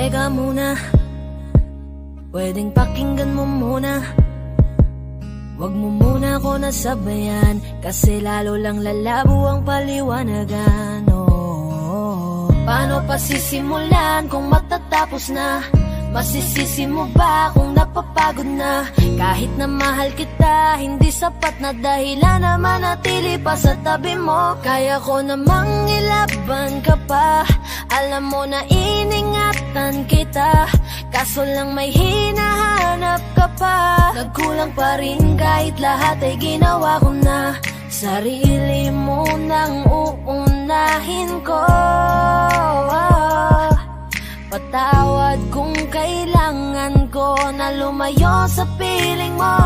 Teka muna, pwedeng pakinggan mo muna. Wag mo muna ako nasabayan, kasi lalo lang lalabo ang paliwanagan. Paano pa sisimulan kung matatapos na? Masisisi mo ba kung napapagod na? Kahit na mahal kita, hindi sapat na dahilan na manatili pa sa tabi mo. Kaya ko namang ilaban ka pa, alam mo na iningatan kita, kaso lang may hinahanap ka pa. Nagkulang pa rin kahit lahat ay ginawa ko na. Sarili mo nang uunahin ko. Patawad kung kailangan ko na lumayo sa piling mo.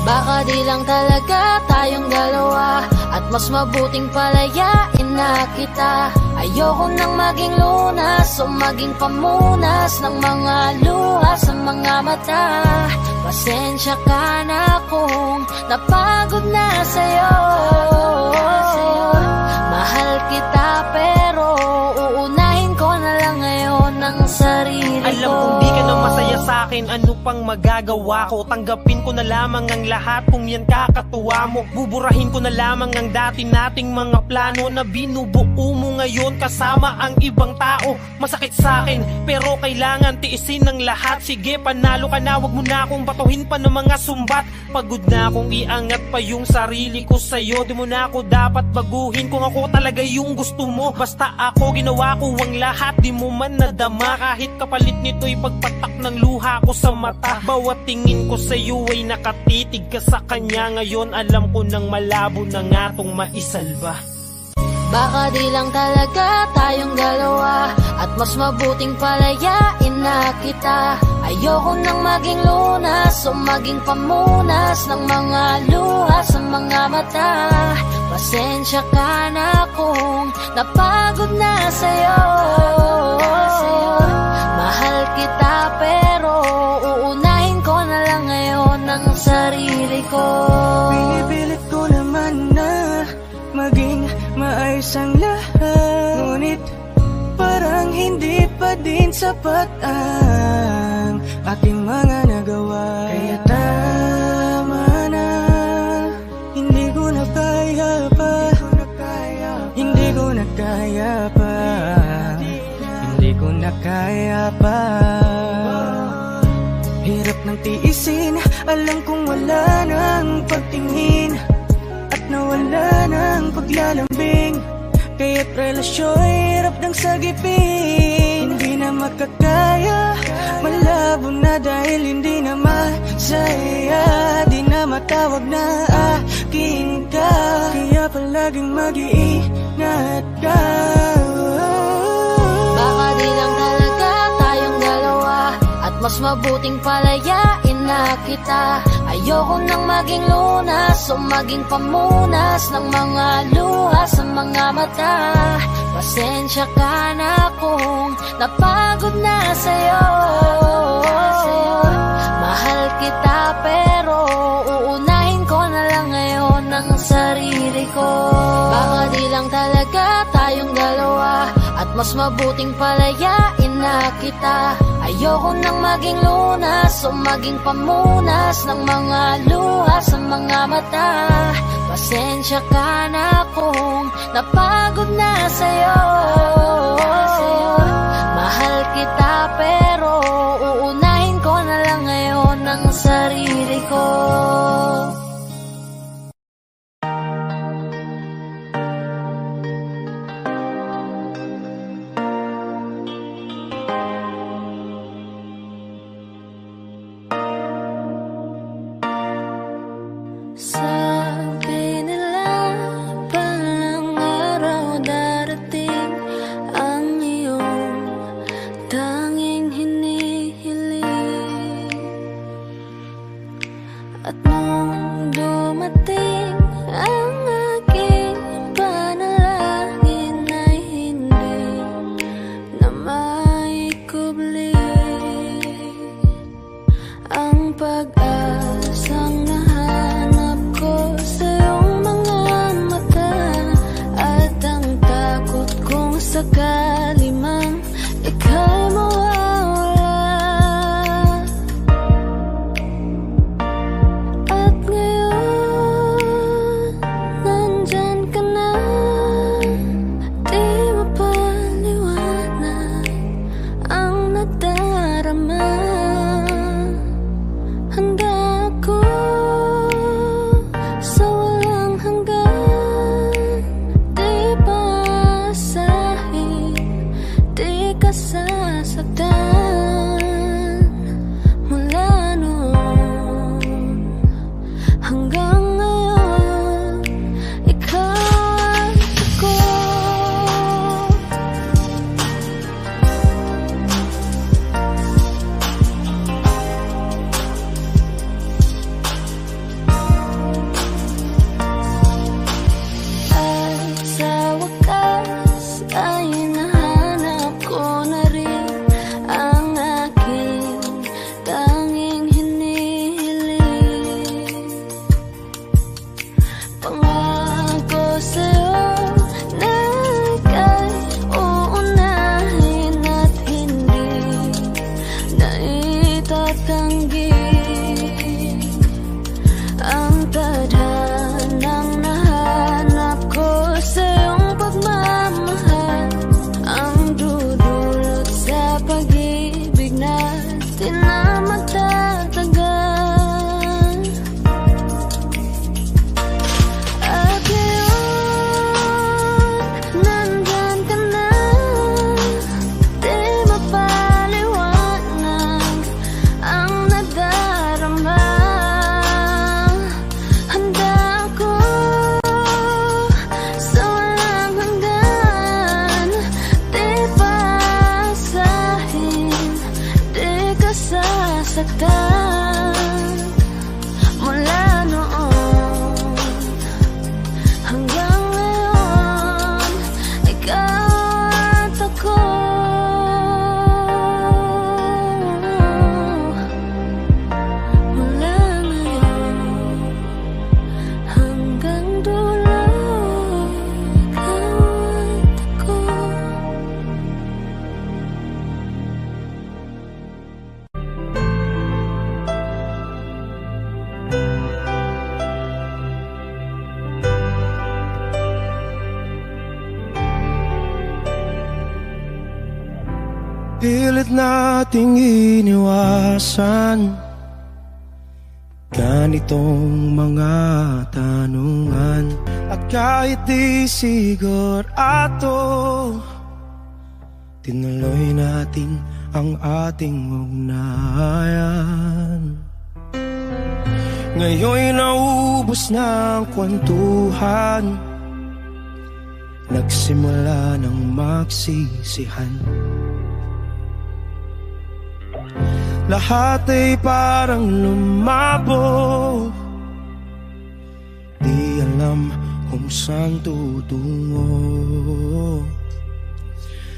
Baka di lang talaga tayong dalawa, at mas mabuting palayain na kita. Ayoko nang maging lunas o maging pamunas ng mga luha sa mga mata. Pasensya ka na kung napagod na sa'yo. Mahal kita pero uunahin ko na lang ngayon ang sarili ko. Alam kong di ka na masaya sa'kin, ano pang magagawa ko? Tanggapin ko na lamang ang lahat kung yan kakatuwa mo. Buburahin ko na lamang ang dati nating mga plano na binubuo mo ngayon kasama ang ibang tao. Masakit sa'kin pero kailangan tiisin ng lahat. Sige, panalo ka na, wag mo na akong batuhin pa ng mga sumbat. Pagod na akong iangat pa yung sarili ko sa'yo. Di mo na ako dapat baguhin kung ako talaga yung gusto mo. Basta ako ginawa ko ang lahat, di mo man nadama. Kahit kapalit nito'y pagpatak ng luha ko sa mata. Bawat tingin ko sa'yo ay nakatitig ka sa kanya. Ngayon alam ko nang malabo na nga tong maisalba. Baka di lang talaga tayong dalawa, at mas mabuting palayain na kita. Ayoko nang maging lunas o maging pamunas ng mga luha sa mga mata. Pasensya ka na kung napagod na sa'yo. Mahal kita pero uunahin ko na lang ngayon ang sarili ko. Pinipilit ko naman na maging maayos ang lahat, ngunit parang hindi pa din sapat ang aking mga nagawa. Kaya tama na, hindi ko na kaya pa, hindi ko na kaya pa, hindi ko na kaya pa. Hirap ng tiisin, alam kong wala nang pagtingin at nawala ng paglalambing. Kaya't relasyon hirap ng sagipin. Hindi na makakaya, malabo na dahil hindi na masaya. Di na matawag na akin ka, kaya palaging mag-iingat ka. Baka di lang talaga tayong dalawa, at mas mabuting palayain na kita. Ayoko nang maging lunas o maging pamunas ng mga luha sa mga mata. Pasensya ka na kung napagod na sa'yo. Mahal kita pero uunahin ko na lang ngayon ang sarili ko. Baka di lang talaga tayong dalawa, at mas mabuting palayain na kita. Ayoko nang maging lunas o maging pamunas ng mga luha sa mga mata. Pasensya ka na kung napagod na sa'yo. Mahal kita pero uunahin ko na lang ngayon ang sarili ko. Sabi nila palang araw darating ang iyong tanging hinihiling. At nung dumating ang aking panalangin ay hindi na maikubli ang pag-asang nahanap ko sa iyong mga mata, at ang takot kung sakali mang Pilit nating iniwasan ganitong mga tanungan. At kahit di sigurado, tinuloy natin ang ating ugnayan. Ngayon'y naubos na ang kwentuhan, nagsimula ng magsisihan. Lahat ay parang lumabo, di alam kung saan tutungo.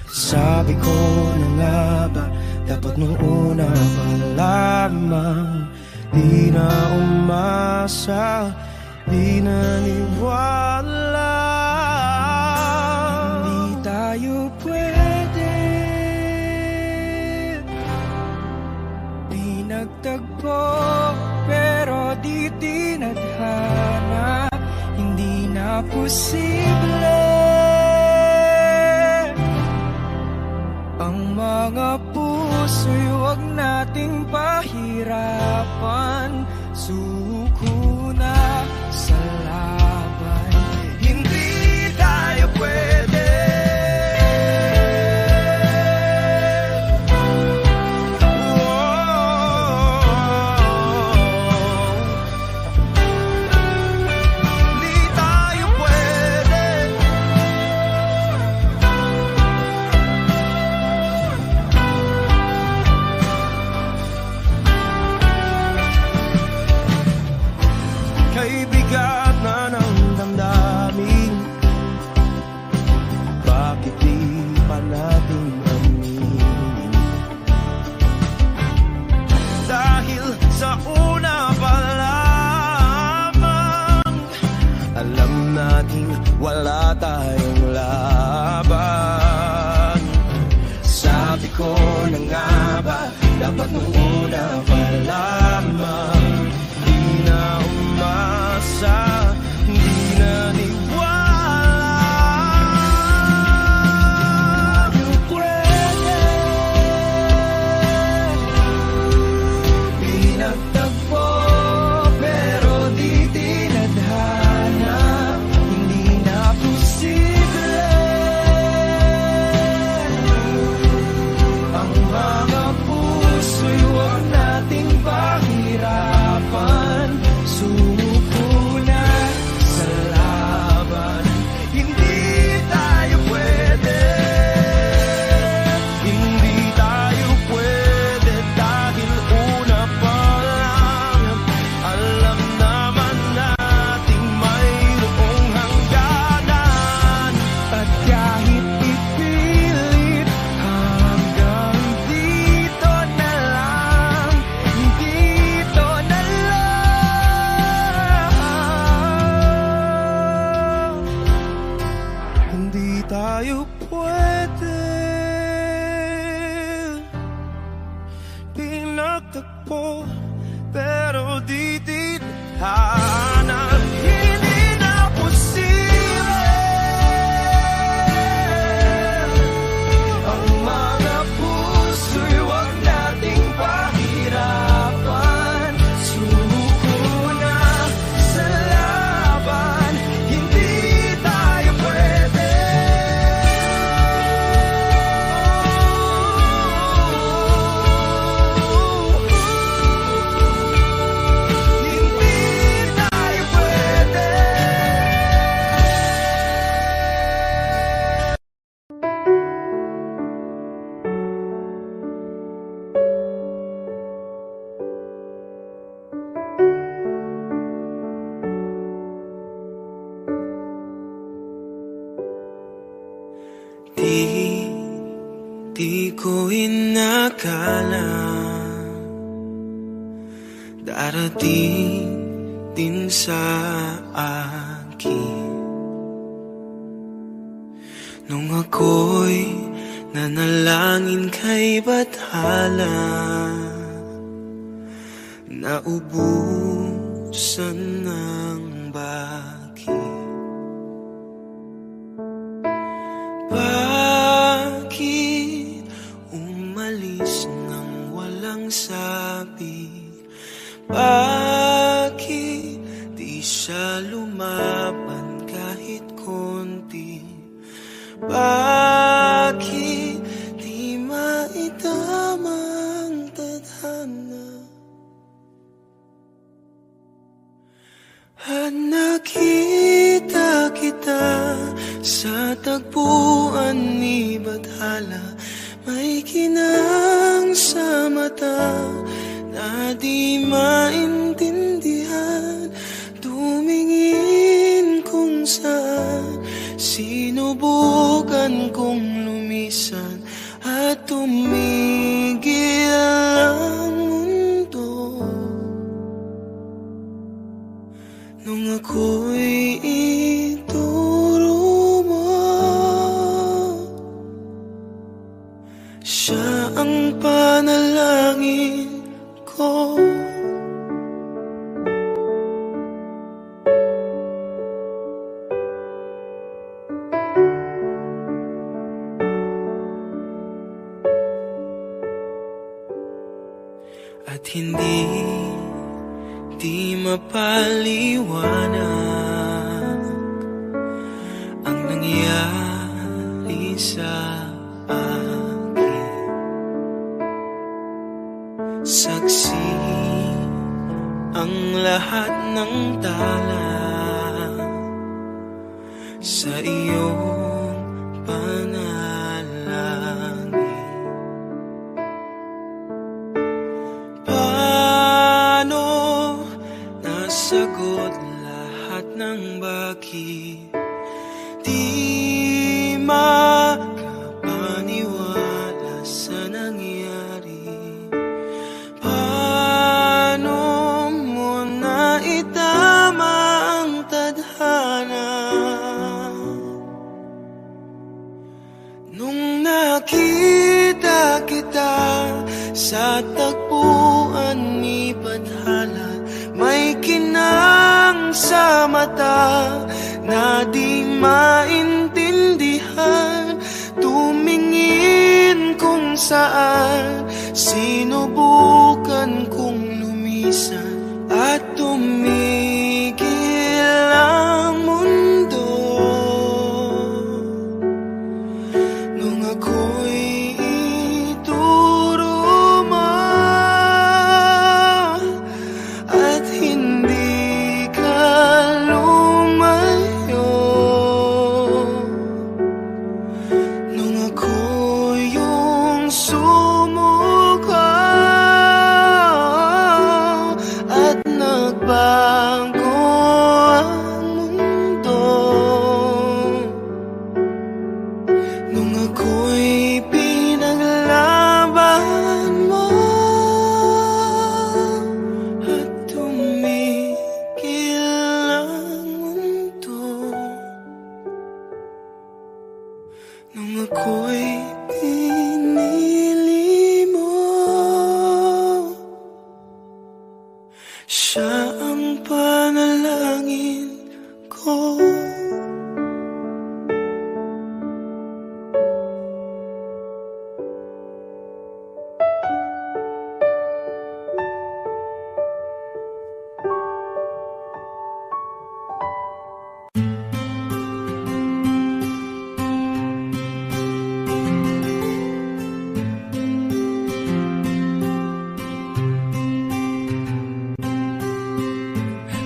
Sabi ko na nga ba, dapat nung una pa lamang, di na umasa, di naniwala. Hindi tayo pwede, di nagtagpo, pero di tinadhana. Hindi na posible ang mga puso'y huwag nating pahirapan. Suko na sa laban, hindi tayo pwede. Hindi tayo pwede. Kay bigat na ng damdamin, bakit di pa natin aminin? Dahil sa una pa lamang, alam nating wala tayong laban. Sabi ko na nga ba, dapat nung una pa lamang, di na umasa, di naniwala. Tayo pwede, di nagtagpo, pero di tinadhana. Hindi na posible ang mga puso'y huwag nating pahirapan. Suko na sa laban, hindi tayo pwede. Hindi tayo pwede dahil una pa lang, alam naman nating mayroong hangganan. At kahit ipilit, hanggang dito na lang, dito na lang. Hindi tayo pwede, pinagtagpo, pero di tinadhana. Hindi na posible ang mga puso'y huwag nating pahirapan. Suko na sa laban, hindi tayo pwede. Hindi tayo pwede. Di ko inakala darating din sa akin nung ako'y nanalangin kay Bathala. Naubusan ng bakit. Bakit tagpuan ni Bathala, may kinang sa mata na di maintindihan. Tumingin kung saan, sinubukan kong lumisan at tumigil ang mundo. Nung ako'y ituro mo, siya ang panalangin ko. At hindi mapaliwanag ang nangyari sa akin. Saksi ang lahat ng tala sa iyong panalangin. Sagot lahat ng bakit di makapaniwala sa nangyari. Paano mo na itama ang tadhana nung nakita kita sa tagpuan ni Bathala? May kinang sa mata na di maintindihan. Tumingin kung saan, sinubukan kong lumisan at tumigil ang mundo. Nung ako'y ituro mo at hindi ka lumayo, nung ako yung sumuko at nagbago ang mundo, nung ako'y pinaglaban mo at tumigil ang mundo, nung ako'y pinili mo, siya ang panalangin ko.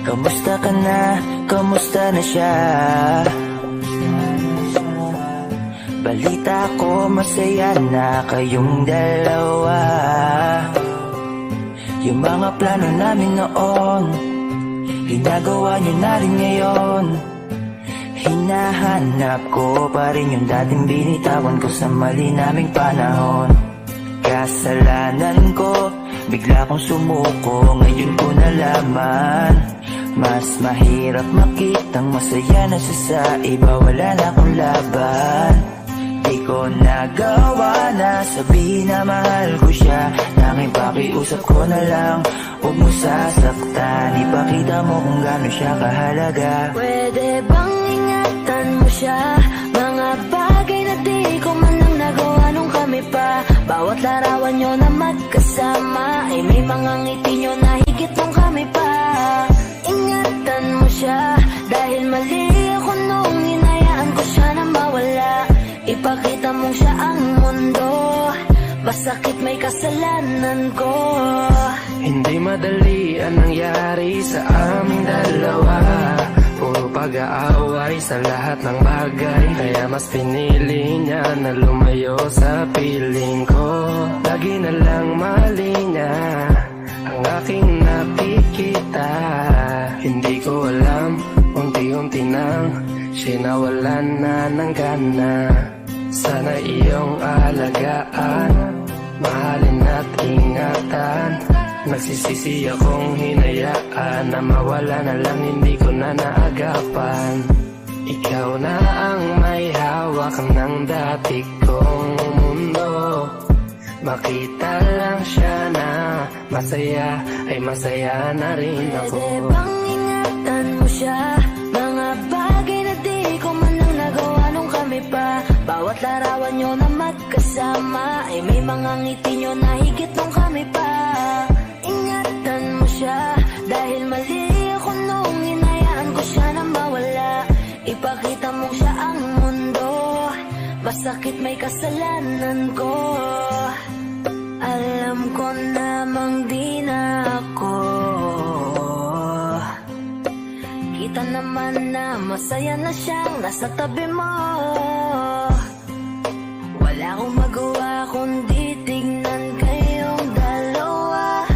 Kamusta ka na? Kamusta na siya? Balita ko masaya na kayong dalawa. Yung mga plano namin noon, ginagawa niyo na rin ngayon. Hinahanap ko pa rin yung dating binitawan ko sa mali naming panahon. Kasalanan ko, bigla kong sumuko, ngayon ko nalaman. Mas mahirap makitang masaya na siya sa iba, wala na akong laban. Di ko nagawa na sabihin na mahal ko siya, tanging pakiusap ko na lang, huwag mo sasaktan. Ipakita mo kung gaano siya kahalaga. Pwede bang ingatan mo siya? Mga bagay na di ko man lang nagawa nung kami pa. Bawat larawan nyo na magkasama ay may mga ngiti nyo na higit nung kami pa. Ingatan mo siya dahil mali ako nung hinayaan ko siya na mawala. Ipakita mong siya ang mundo, masakit may kasalanan ko. Hindi madali ang nangyari sa aming dalawa. puro pag-aaway sa lahat ng bagay. Kaya mas pinili niya na lumayo sa piling ko. Lagi na lang mali niya ang aking nakikita. Hindi ko alam, unti-unti nang sinawalan na ng gana. Sana iyong alagaan, mahalin at ingatan. Nagsisisi akong hinayaan na mawala na lang, hindi ko na naagapan. Ikaw na ang may hawak ng dati kong mundo. Makita lang siya na masaya, ay masaya na rin ako. Pwede bang ingatan mo siya? Mga bagay na di ko man lang nagawa nung kami pa. Bawat larawan nyo na magkasama, ay may mga ngiti nyo na higit nung kami pa. Ingatan mo siya, dahil mali ako nung hinayaan ko siya na mawala. Ipakita mo siya ang mundo, masakit may kasalanan ko. Alam ko namang di na ako. Kita naman na masaya na siyang nasa tabi mo. Wala akong magawa kundi tignan kayong dalawa.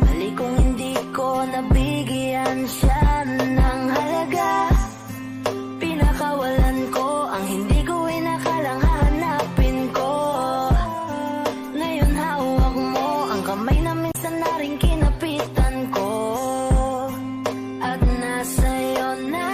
Mali kung hindi ko nabigyan siya ng halaga. Pinakawalan ko ang hindi ko inakalang hahanapin ko. Ngayon hawak mo ang kamay na minsan na rin kinapitan ko. At nasa'yo na.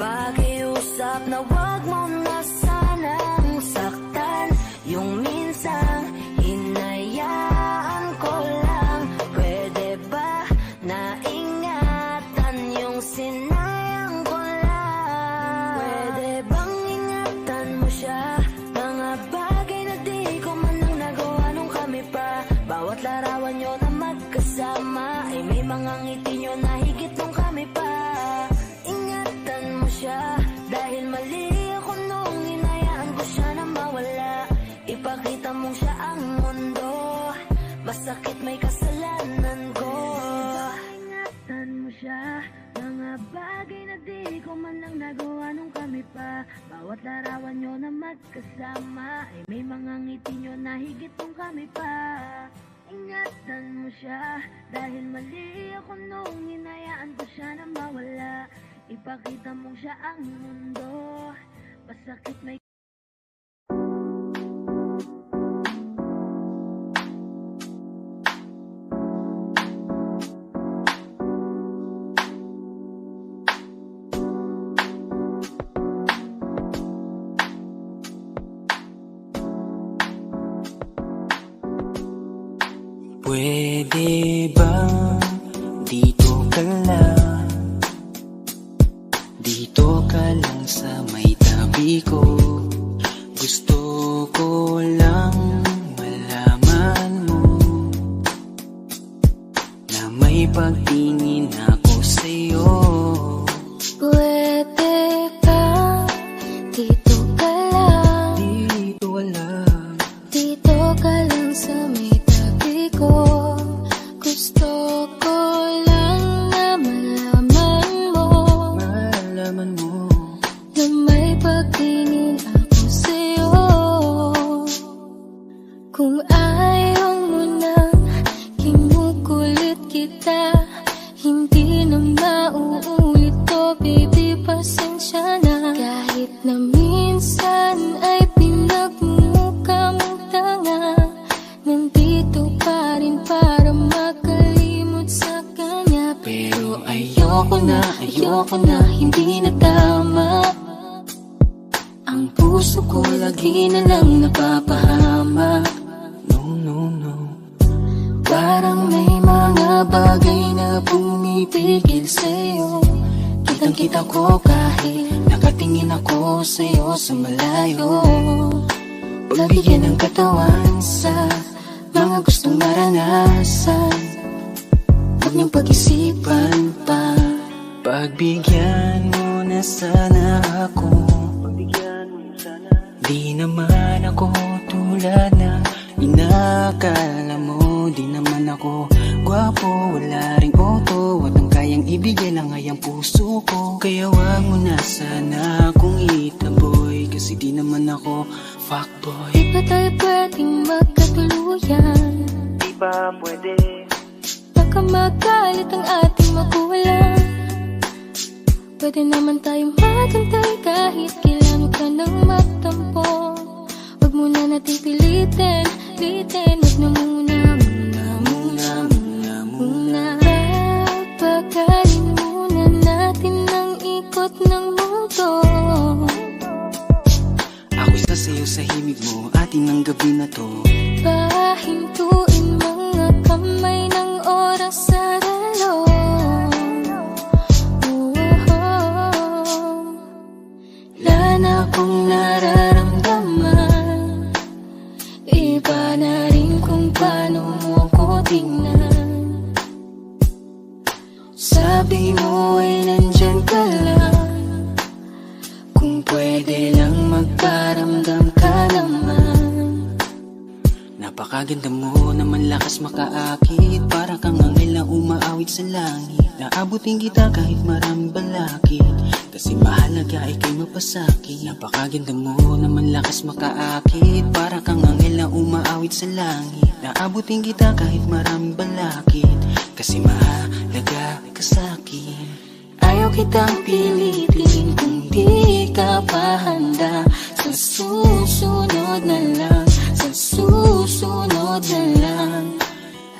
Pakiusap na wag mo na sanang saktan. Yung minsang hinayaan ko lang. Pwede ba na ingatan yung sinayang ko lang? Pwede bang ingatan mo siya? Mga bagay na di ko man lang nagawa nung kami pa. Bawat larawan nyo na magkasama, ay may mga ngiti nyo na higit nung kami pa. Ingatan mo siya, dahil mali ako nung hinayaan ko siya na mawala. Ipakita mong siya ang mundo, masakit may kasalanan ko. Ingatan mo siya, mga bagay na di ko man lang nagawa nung kami pa. Bawat larawan nyo na magkasama, ay may mga ngiti nyo na higit nung kami pa. Ingatan mo siya, dahil mali ako nung hinayaan ko siya na mawala. Ipakita mong siya ang mundo, masakit may Pwede bang dito ka lang? Dito ka lang sa may tabi ko. Gusto ko lang malaman mo na may pagtingin ako sa'yo. Pwede ba dito ka lang? Dito lang. Dito ka lang sa may tabi ko. Gusto ko lang na malaman mo na may pagtingin ako sa'yo. Kung ayaw mo nang kinukulit kita, hindi na mauulit to, baby, pasensya na. Kahit na minsan ay pinagmumukha mong tanga, nandito pa rin para makalimot sa kanya. Pero ayoko na, hindi na tama. Ang puso ko lagi na lang napapahama. No. Parang may mga bagay na pumipigil sa'yo. Kitang-kita ko kahit nakatingin ako sa'yo sa malayo. Pagbigyan ng katawan sa mga gustong maranasan, huwag niyong pag-isipan pa. Pagbigyan mo na sana ako. Di naman ako tulad na inakala mo. Di naman ako gwapo, wala ring oto, at ang kayang ibigay lang ay ang puso ko. Kaya wag mo na sana akong itaboy, kasi di naman ako fuckboy. Di ba tayo pwedeng magkatuluyan? Di ba pwede? Baka magalit ang ating magulang. Pwede naman tayong magantay kahit kailan ka nang magtampo. Huwag mo na natin pilitin, huwag na muna. Papagalin muna natin ang ikot ng mundo. Ako isa sa'yo sa himig mo, atin ang gabi na to. Pahintuin mga kamay ng oras sa relo. Wala na akong nararamdaman, iba na rin kung paano mo ko tingnan. Sabi mo ay nandyan ka lang, kung pwede lang magparamdam ka naman. Napakaganda mo naman, lakas makaakit, para kang anghel na umaawit sa langit. Naabutin kita kahit maraming balakid, kasi mahalaga ika'y mapasakit. Napakaganda mo naman, lakas makaakit, para kang anghel na umaawit sa langit. Naabutin kita kahit maraming balakid, kasi mahalaga ka sa'kin. Ayaw kitang pilitin kung di ka pa handa. Sa susunod na lang, sa susunod na lang.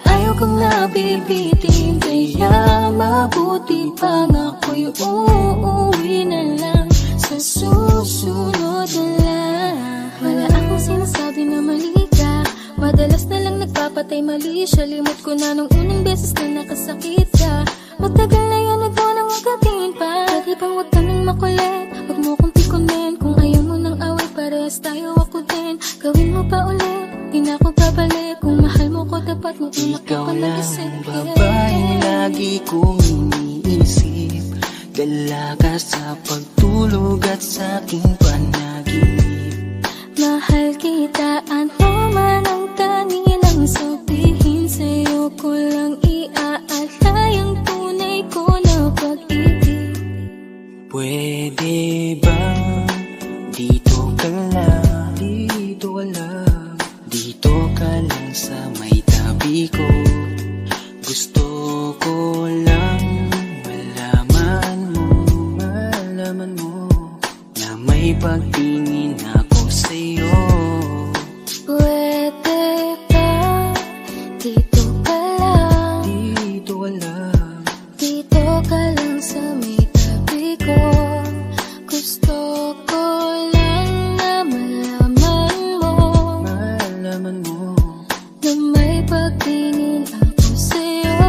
Ayaw kong nabibitin, kaya mabuti pang ako'y uuwi na lang. Sa susunod na lang. Wala akong sinasabi na mali ka, madalas na lang nagpapatay mali siya. Limot ko na nung unang beses na nakasakit ka. Matagal na yan, wag mo nang magatingin pa. Pwede bang wag ka nang makulit, wag mo kong pikunin. Kung ayaw mo nang away, parehas tayo ako din. Gawin mo pa ulit, di na ako babalik. Kung mahal mo ko, dapat mo unak Ikaw ka lang nag-isip. ang babaeng lagi kong iniisip, dalaga sa pagtulog at sa aking panaginip. Mahal kita, ano man ang kanilang sabihin. Sa'yo ko lang iaalay ang tunay ko na pag-ibig. Pwede bang dito ka lang, dito ka lang, dito ka lang sa may tabi ko. Gusto ko lang malaman mo na may pagtingin ako sa'yo. Pwede ba dito ka lang, Dito ka lang, dito ka lang sa may tabi ko. Gusto ko lang na malaman mo na may pagtingin ako sa'yo.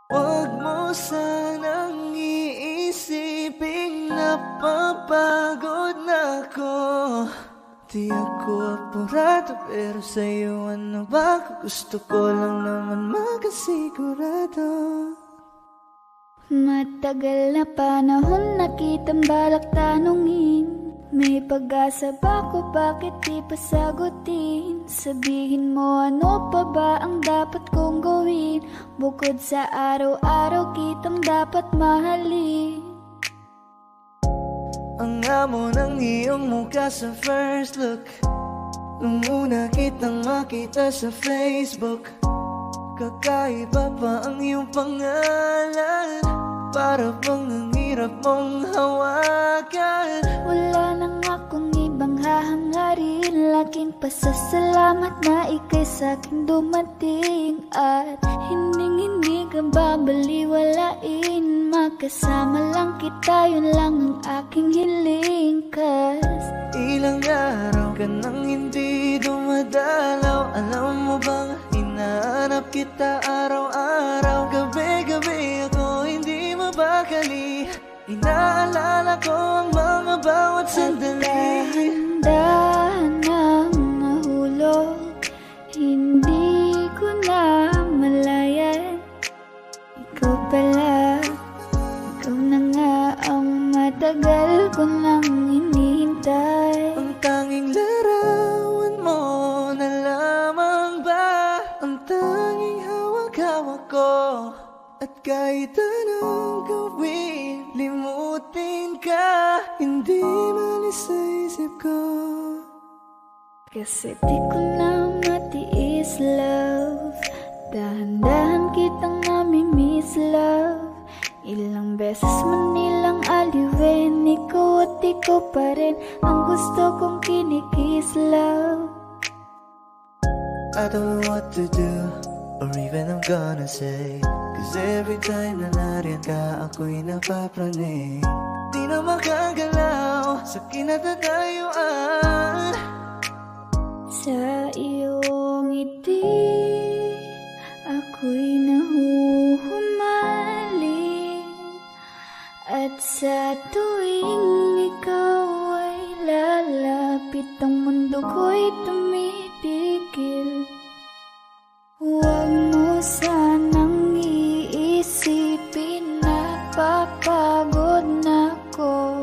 Huwag mo sanang iisiping napapagod na ako. Di ako apurado, pero sa'yo ano ba? Gusto ko lang naman makasigurado. Matagal na panahon na kitang balak tanungin, may pag-asa ba ko, bakit di pa sagutin? Sabihin mo ano pa ba ang dapat kong gawin, bukod sa araw-araw kitang dapat mahalin. Ang amo ng iyong mukha sa first look, nung una kitang makita sa Facebook. Kakaiba pa ang iyong pangalan, para bang ang hirap mong hawakan. Wala nang akong ibang hahangarin, laking pasasalamat na ika'y sa'king dumating. At hindi ka babaliwalain, magkasama lang kita, yun lang ang aking hiling. Cause Ilang araw ka nang hindi dumadalaw, alam mo bang hinahanap kita araw-araw. Gabi-gabi ako hindi mabakali, inaalala ko ang mga bawat sandali. dahan-dahan ang nahulog, hindi ko na tagal ko nang hinihintay. Ang tanging larawan mo na lamang ba ang tanging hawak-hawak ko? At kahit anong gawin, limutin ka, hindi malis sa isip ko. Kasi di ko na matiis, love. Dahan-dahan kitang nami-miss, love. Ilang beses man nilang aliwin, ikaw at ikaw pa rin ang gusto kong kinikis, love. I don't know what to do, or even I'm gonna say, cause every time na nariyan ka, ako'y napapraning. Di na makagalaw sa kinatatayuan. Sa iyong ngiti, ako'y nahuhumaling. At sa tuwing ikaw ay lalapit, ang mundo ko'y tumitigil. Huwag mo sanang iisipin na papagod na ako.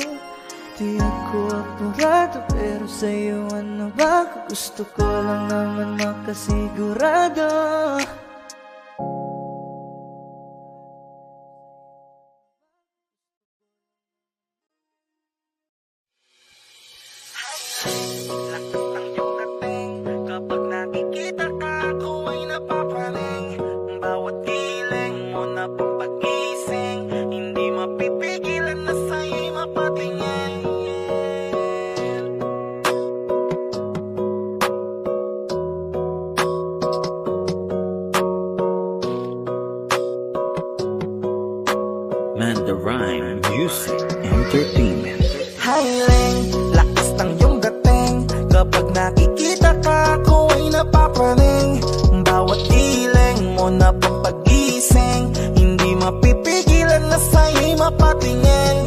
Di ako apurado, pero sa'yo ano ba? Gusto ko lang naman makasigurado. Kapag nakikita ka, ako ay napapaling. Bawat giling mo na pampagising, hindi mapipigilan na sa'yo'y mapatingin. Mandarine Music Entertainment. Highling, lakas ng iyong dating. Kapag nakikita ka, ako ay napapraning. Bawat giling mo na pampagising, hindi mapipigilan na sa'yo'y mapatingin.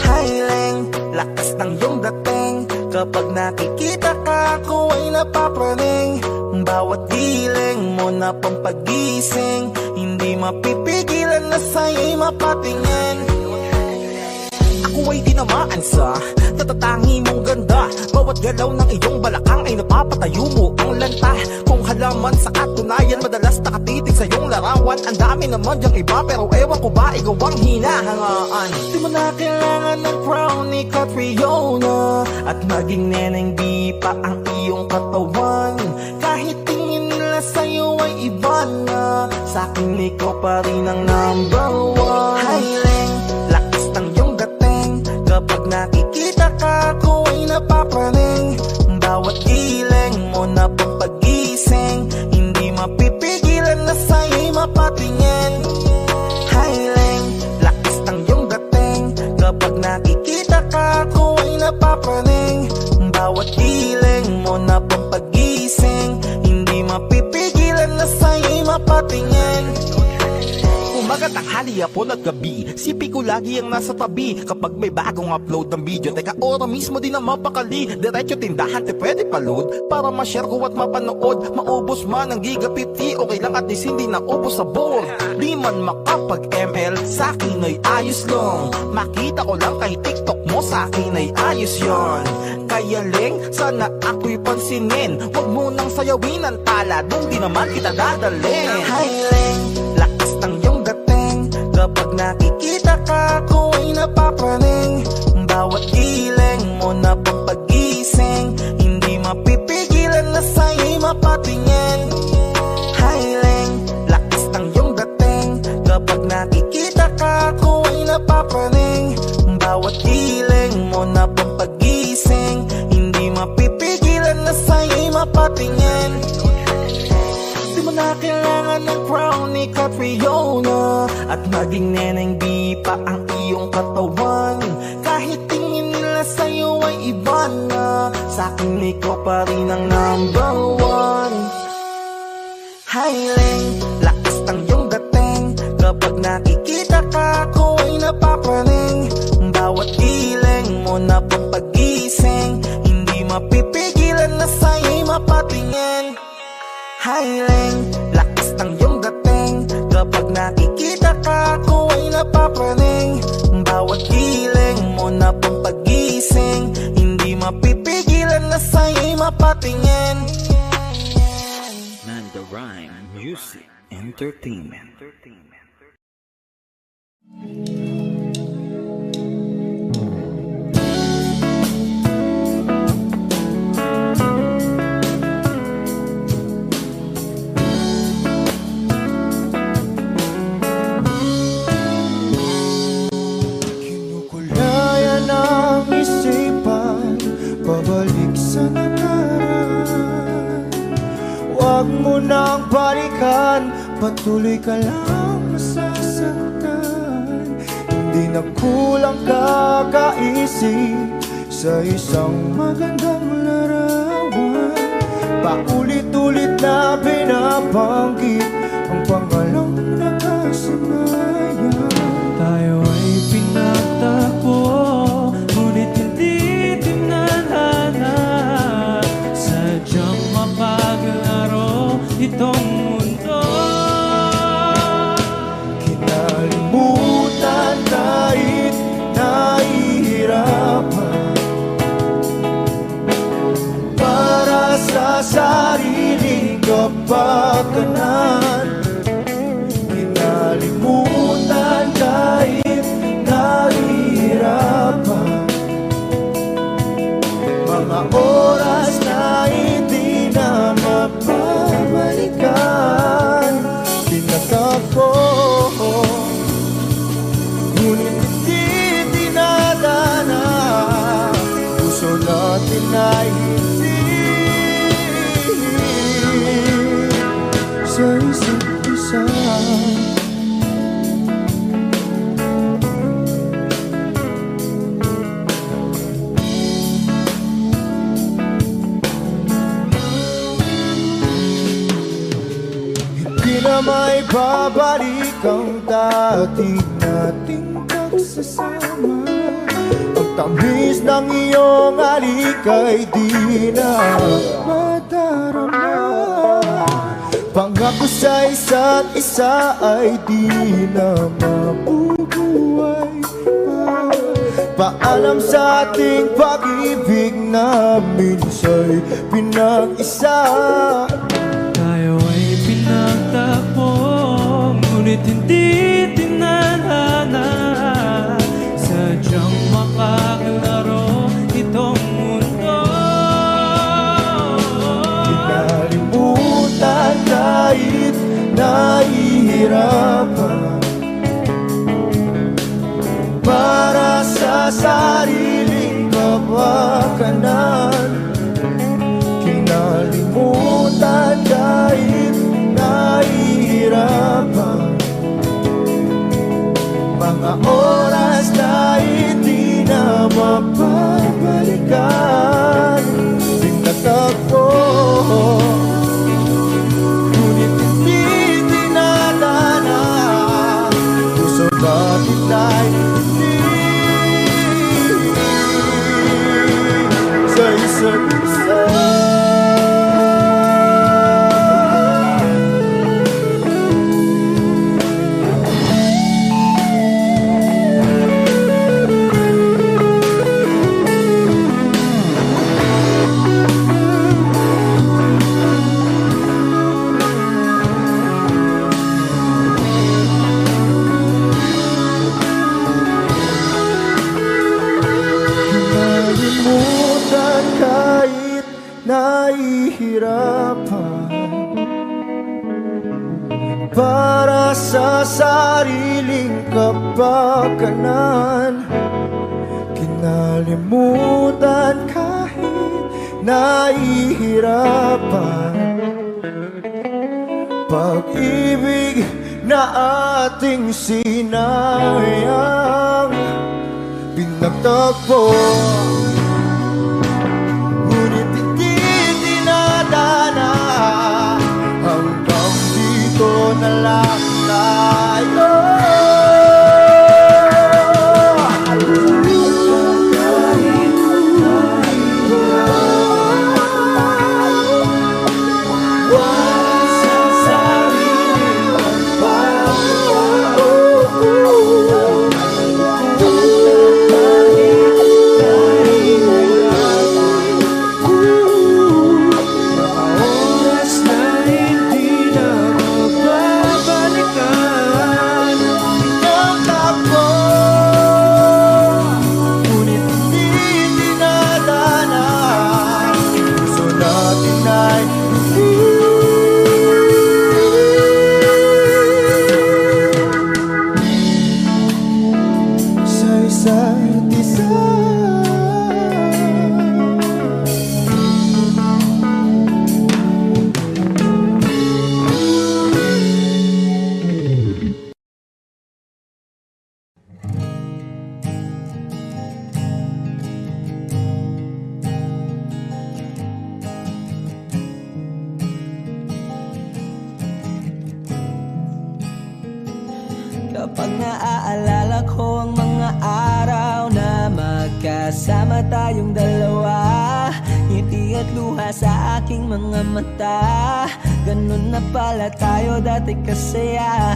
Highling, lakas ng iyong dating. Kapag nakikita ka, ako ay napapraning. Bawat giling mo na pampagising, hindi mapipigilan na sa'yo'y mapatingin. Ako ay tinamaan sa natatangi mong ganda. Bawat galaw ng iyong balakang ay napapatayo mo ang lanta. Kung halaman sa katunayan, madalas nakatitig sa iyong larawan. Ang dami naman diyang iba, pero ewan ko ba ikaw ang hinahangaan. Di mo na kailangan ng crown ni Catriona, at maging neneng di pa ang iyong katawan. Kahit tingin nila sa'yo ay iba na, sa'kin ikaw pa rin ang number one. Highling, lakas ng iyong dating. Kapag nakikita ka, ako ay napapraning. Bawat giling mo na pampagising, hindi mapipigilan na sa'yo'y mapatingin. Highling, lakas ng iyong dating. Kapag nakikita ka, ako ay napapraning. Bawat giling mo na pampagising, hindi mapipigilan na sa'yo'y mapatingin. Umaga, tanghali, hapon at gabi, sipi ko lagi ang nasa tabi. Kapag may bagong upload ng video, teka ora mismo din ang mapakali. Diretso tindahan, te pwede pa-load para ma-share ko at mapanood. Maubos man ang giga 50, okay lang at least hindi naubos sa board. Di man makapag-ML, sa'kin ay ayos lang. Makita ko lang kay TikTok mo, sa'kin ay ayos yon. Kaya Leng, sana ako'y pansinin. Huwag mo nang sayawin ang tala, doon di naman kita dadalhin. Hi Leng, lakas ng iyong dating. Kapag nakikita ka, ako ay napapraning. Bawat giling mo na pampagising, hindi mapipigilan na sa'yo'y mapatingin. Highling, lakas ng iyong dating. Kapag nakikita ka, ako ay napapraning. Bawat giling mo na pampagising, hindi mapipigilan na sa'yo'y mapatingin. Di mo na kailangan ng crown ni Catriona, at maging neneng di pa ang iyong katawan. Kahit tingin nila sa'yo ay iba na, sa'kin ikaw pa rin ang number one. Highling, lakas ng iyong dating. Kapag nakikita ka, ako ay napapraning. Bawat giling mo na pampagising, hindi mapipigilan na sa'yo'y mapatingin. Highling, lakas ng iyong dating. Kapag nakikita ka, ako ay napapraning. Bawat giling mo mo na bang pagising? Hindi mapipigilan na sa'yo'y mapatingin. Manda Rhyme Music Entertainment. Kinukulayan ang isipan, pabalik sa nakaraan. Huwag mo nang balikan, patuloy ka lang masasaktan. Hindi na kulang kakaisip sa isang magandang larawan. Paulit-ulit na binabanggit ang pangalang nakasanayan. Tayo ay pinagtagpo, ngunit hindi tinadhana. Sadyang mapaglaro itong mundo. Kinalimutan kahit nahihirapan, para sa sariling kapakanan. Kinalimutan kahit nahihirapan, mga oras na hindi na mapabalikan. Tinatako, ngunit hindi dinadana. Puso natin ay hindi sa isa't isa. Hindi na may babalik ang dati nating pagsasama. Ang tamis ng iyong halik ay di na madarama. Pangako sa isa't isa ay di na mabubuhay pa. Paalam sa ating pag-ibig na minsa'y pinag-isa. Tayo ay pinagtagpo, ngunit hindi tinadhana. Sadyang makakalaro itong mundo. Kinalimutan kahit nahihirapan, para sa sariling kapakanan. Kinalimutan kahit nahihirapan, mga oras na hindi na mapabalikan. Tinatagpo, ngunit hindi dinadana. Puso natin ay hindi sa isa't isa. Kinalimutan kahit nahihirapan, para sa sariling kapakanan. Kinalimutan kahit nahihirapan, pag-ibig na ating sinayang. Pinagtagpo, ngunit hindi dinadana. Hanggang dito na lang tayo. isa't isa. Kapag naaalala ko ang mga araw na magkasama tayong dalawa, ngiti at luha sa aking mga mata. Ganun na pala tayo dati kasaya.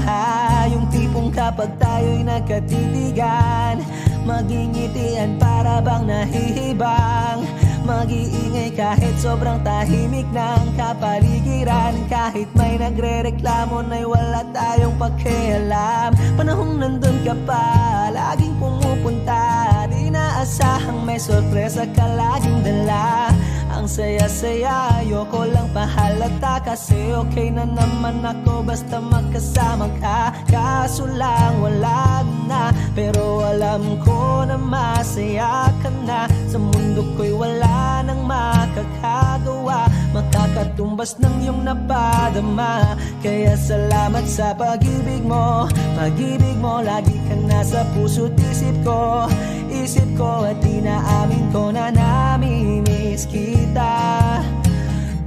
Yung tipong kapag tayo'y nagkatitigan, magingitian para bang nahihibang. Mag-iingay kahit sobrang tahimik ng kapaligiran. Kahit may nagre-reklamo na'y wala tayong pakialam. Panahong nandun ka pa, laging pumupunta. Di naasahang may sorpresa ka laging dala. Ang saya-saya, ayoko lang pahalata. Kasi okay na naman ako basta magkasama ka. Kaso lang wala na, pero alam ko na masaya ka na. Sa mundo ko'y wala nang makakagawa, makakatumbas ng iyong napadama. Kaya salamat sa pag-ibig mo. Pag-ibig mo, lagi kang nasa puso't isip ko. Isip ko at inaamin ko na namimiss kita.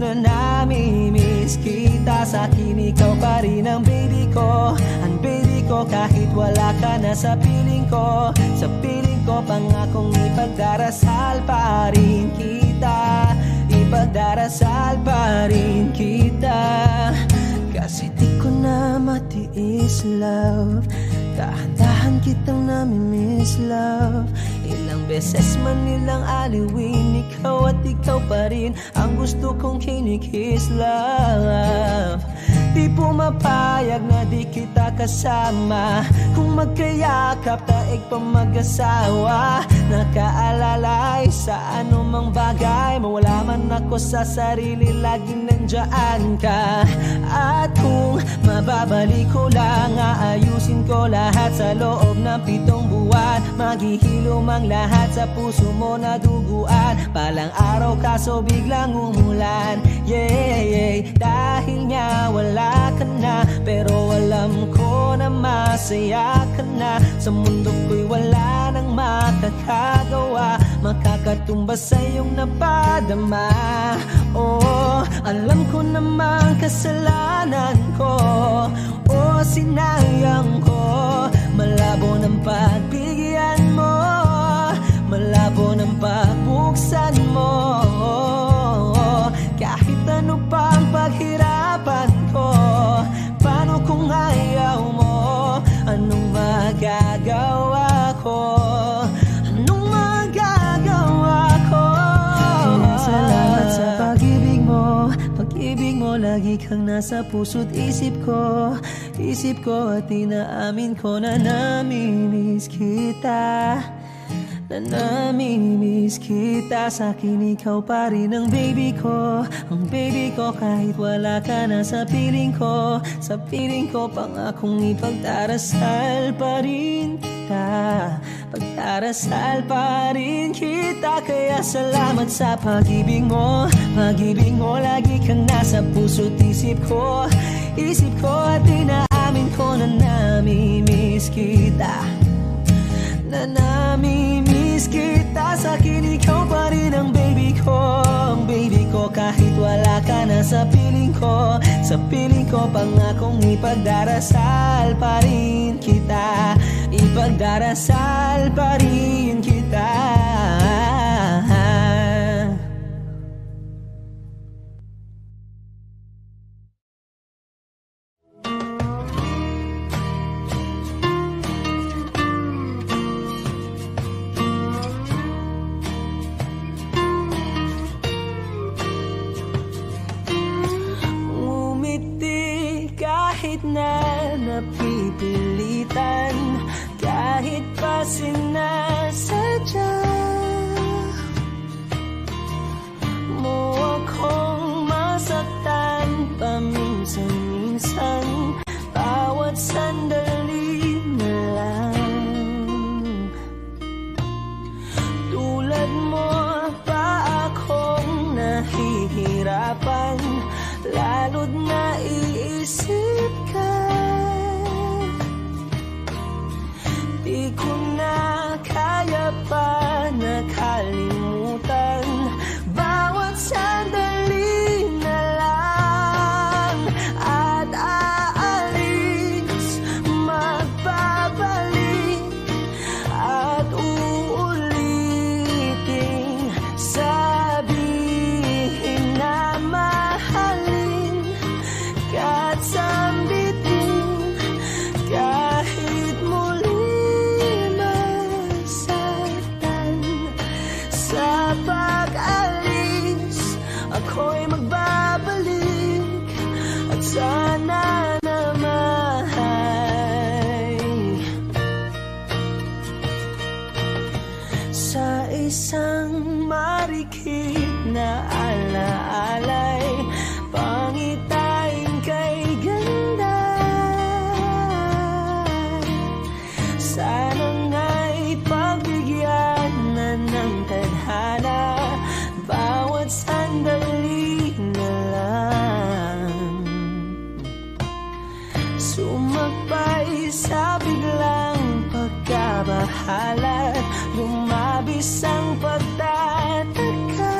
Na namimiss kita. Sa akin ikaw pa rin ang baby ko. Ang baby ko kahit wala ka na sa piling ko. Sa piling ko pangakong ipagdarasal pa rin kita. Ipagdarasal pa rin kita. Kasi di ko na matiis love. Dahan-dahan kitang namimiss love. Ilang beses man nilang aliwin, ikaw at ikaw pa rin ang gusto kong kinikiss love. Di pumapayag na di kita kasama. Kung magkayakap taig pa mag-asawa. Nakaalalay sa anumang bagay. Mawala man ako sa sarili, laging nandiyan ka. At kung mababalik ko lang, aayusin ko lahat sa loob ng 7 buwan. Maghihilom ang lahat sa puso mo na duguan. Palang araw kaso biglang umulan. Yeah, yeah. Dahil nga wala ka na, pero alam ko na masaya ka na. Sa mundo ko'y wala nang makakagawa, makakatumbas sa iyong napadama. Oh, alam ko namang kasalanan ko. Oh, sinayang ko. Malabo ng pagbigyan mo, malabo ng pagbuksan mo. Kahit ano pa ang paghirapan ko, paano kung ayaw mo? Anong magagawa ko? Anong magagawa ko? Kaya salamat sa pag-ibig mo. Pag-ibig mo, lagi kang nasa puso't isip ko. Isip ko at inaamin ko na namimiss kita. Na namimiss kita. Sa akin ikaw pa rin ang baby ko. Ang baby ko kahit wala ka na sa piling ko. Sa piling ko pangakong ipagdarasal pa rin kita. Pagdarasal pa rin kita. Kaya salamat sa pag-ibig mo. Pag-ibig mo, lagi kang nasa puso't isip ko. Isip ko at inaamin ko na namimiss kita. Na namimiss kita. Sa akin ikaw pa rin ang baby ko. Ang baby ko kahit wala ka na sa piling ko. Sa piling ko pangakong ipagdarasal pa rin kita. Ipagdarasal pa rin kita. Kahit na napipilitan, kahit pa sinasadya mo akong masaktan paminsan-minsan, bawat sandali na lang. sa isang marikit na alaalay, pangitain kay ganda. Sana nga'y pagbigyan na ng tadhana, bawat sandali na lang. Sumakbay sa biglang pagkabahala, lumabis ang pagtataka.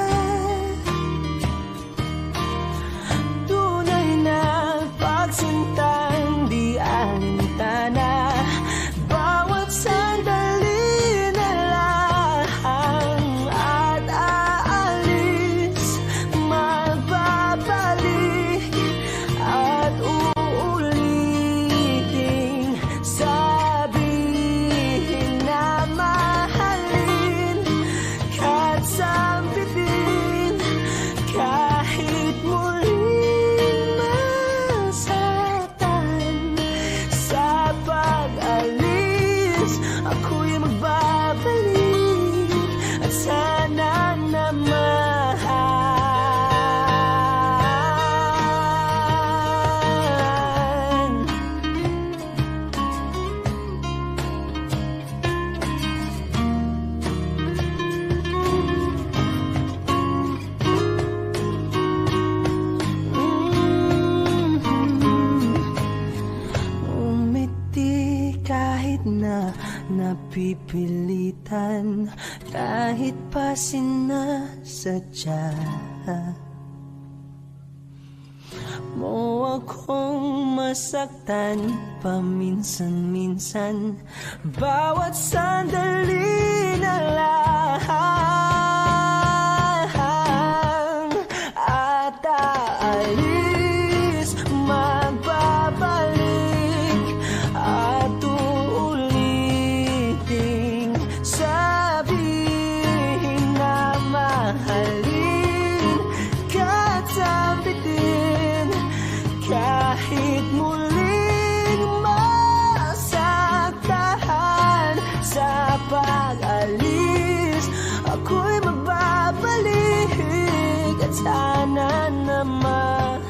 Tunay na pagsintang di alintana, bawat sandali na lang at aalis, magbabalik at uulitin, sabihin na mahalin kahit sampitin, kahit muling masaktan. Sa pag-alis, ako'y magbabalik at sana naman. Umiti kahit na napipilitan, kahit pa sinasadya mo akong masaktan paminsan-minsan, bawat sandali na lang at aalis, magbabalik at uulitin, sabihin na mahalin kahit sampitin, kahit muling masaktan. Sa pag-alis, ako'y magbabalik at sana naman.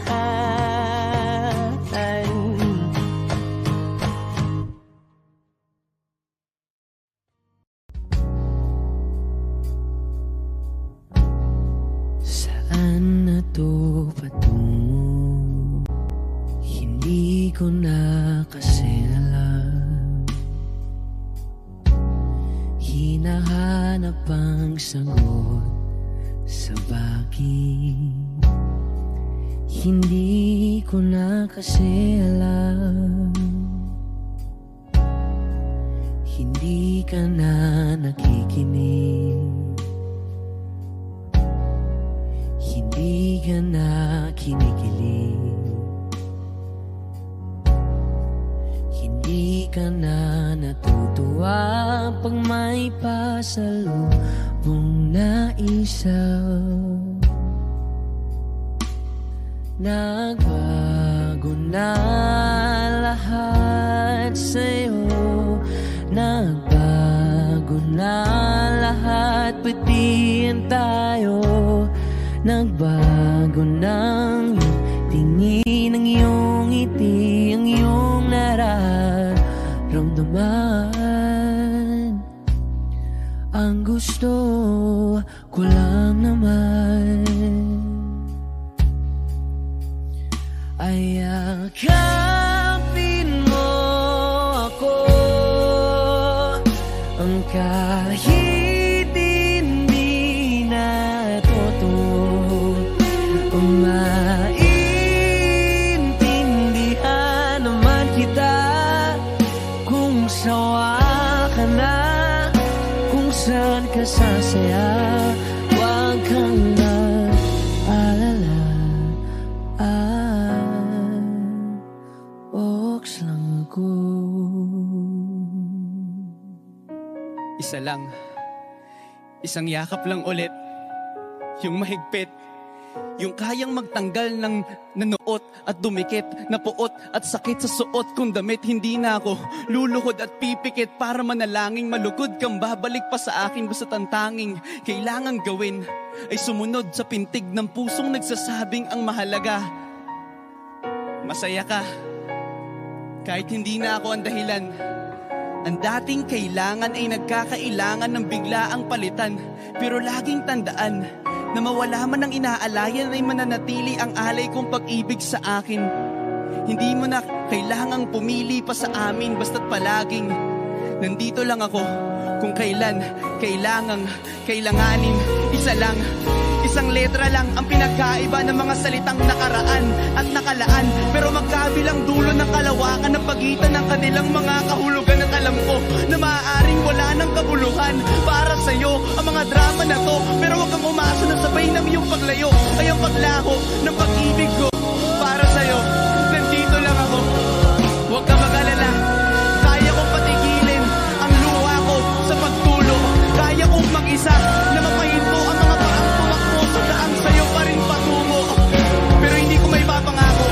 Saan na to patungo? Hindi ko na kasi alam. Hinahanap ang sagot sa bagay, hindi ko na kasi alam. Hindi ka na nakikinig, hindi ka na kinikilig, hindi ka na natutuwa pag may pasalubong na isaw. Nagbago na lahat sa'yo, nagbago na lahat, pati ang tayo. Nagbago ng tingin, ang iyong ngiti, ang iyong nararamdaman. Ang gusto ko lang naman ay yakapin mo ako, ang kahit hindi natuto, maintindihan naman kita kung sawa ka na, kung saan ka sasaya. Huwag kang mag-alala, Ox lang ako. Isa lang, isang yakap lang ulit, yung mahigpit, Yung kayang magtanggal ng nanuot at dumikit, napuot at sakit sa suot kong damit. Hindi na ako luluhod at pipikit para manalangin malugod kang babalik pa sa akin. Basta't ang tanging kailangan gawin ay sumunod sa pintig ng pusong nagsasabing ang mahalaga masaya ka. Kahit hindi na ako ang dahilan, ang dating kailangan ay nagkakailangan ng biglaang palitan. Pero laging tandaan na mawala man ang inaalayan ay mananatili ang alay kong pag-ibig sa akin. Hindi mo na kailangang pumili pa sa amin, basta't palaging nandito lang ako kung kailan kailanganin. Isa lang, isang letra lang ang pinagkaiba ng mga salitang nakaraan at nakalaan. Pero magkabilang dulo ng kalawakan ng pagitan ng kanilang mga kahulugan. At alam ko na maaaring wala ng kabuluhan para sa'yo ang mga drama na to. Pero wag kang umasa na sabay ng iyong paglayo ay ang paglaho ng pag-ibig ko para sa'yo. Nandito lang ako, huwag ka mag-alala. Kaya kong patigilin ang luha ko sa pagtulo. Kaya kong mag-isa na mapahinto ang mga paang tumakbo sa daang sa'yo pa rin patungo. Pero hindi ko may papangako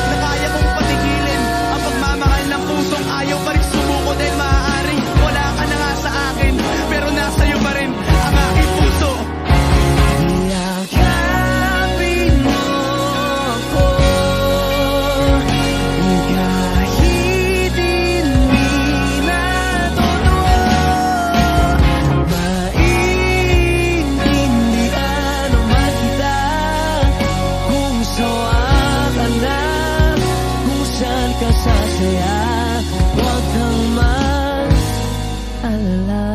na kaya kong patigilin ang pagmamahal ng pusong ayaw pa rin sumuko. Dahil maaaring wala ka na nga sa akin, pero nasa iyo pa rin ang aking puso. Yakapin mo ako kahit hindi na totoo. Maintindihan o makita kung sawa ka na, kung saan ka sasaya. Huwag kang mag-alala.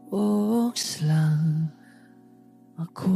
Oks lang ako.